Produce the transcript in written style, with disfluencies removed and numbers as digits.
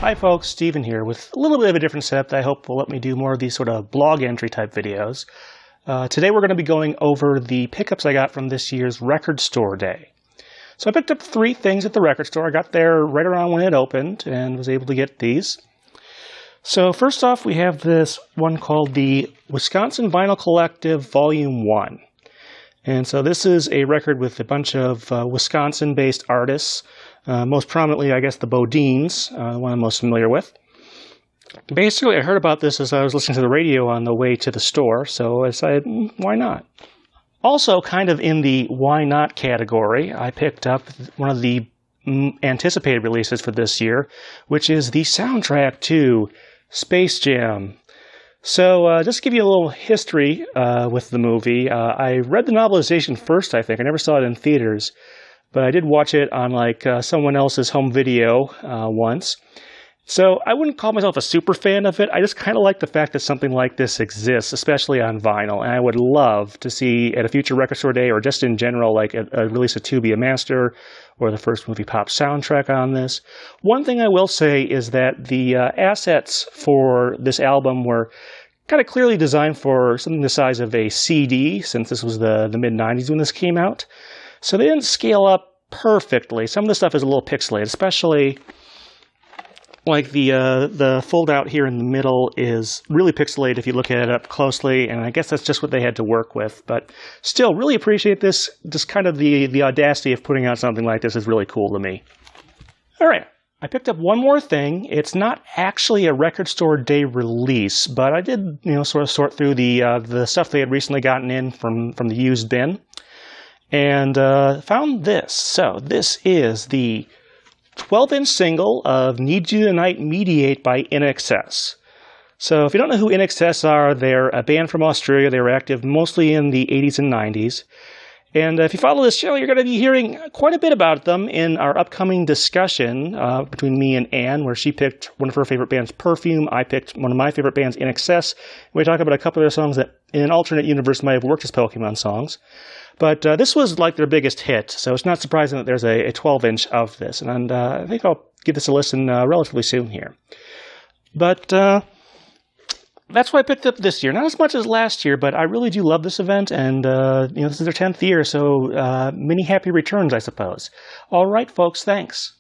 Hi folks, Steven here with a little bit of a different setup that I hope will let me do more of these sort of blog entry type videos. Today we're going to be going over the pickups I got from this year's record store day. So I picked up 3 things at the record store. I got there right around when it opened and was able to get these. So first off, we have this one called the Wisconsin Vinyl Collective Volume 1. And so this is a record with a bunch of Wisconsin-based artists, most prominently, I guess, the Bodines, the one I'm most familiar with. Basically, I heard about this as I was listening to the radio on the way to the store, so I decided, why not? Also, kind of in the why not category, I picked up one of the anticipated releases for this year, which is the soundtrack to Space Jam. So, just to give you a little history with the movie, I read the novelization first, I think. I never saw it in theaters, but I did watch it on, someone else's home video once. So, I wouldn't call myself a super fan of it. I just kind of like the fact that something like this exists, especially on vinyl. And I would love to see at a future record store day, or just in general, like a release of To Be a Master, or the first movie pop soundtrack on this. One thing I will say is that the assets for this album were kind of clearly designed for something the size of a CD, since this was the mid-90s when this came out. So they didn't scale up perfectly. Some of the stuff is a little pixelated, especially like the fold-out here in the middle is really pixelated if you look at it up closely, and I guess that's just what they had to work with. But still, really appreciate this. Just kind of the audacity of putting out something like this is really cool to me. All right. I picked up one more thing. It's not actually a record store day release, but I did, sort of sort through the stuff they had recently gotten in from the used bin, and found this. So this is the 12-inch single of Need You Tonight Mediate by INXS. So if you don't know who INXS are, they're a band from Australia. They were active mostly in the 80s and 90s. And if you follow this channel, you're going to be hearing quite a bit about them in our upcoming discussion between me and Anne, where she picked one of her favorite bands, Perfume. I picked one of my favorite bands, INXS. We talk about a couple of their songs that in an alternate universe might have worked as Pokemon songs. But this was like their biggest hit, so it's not surprising that there's a 12-inch of this. And I think I'll give this a listen relatively soon here. But that's what I picked up this year. Not as much as last year, but I really do love this event, and this is their 10th year, so many happy returns, I suppose. All right, folks, thanks.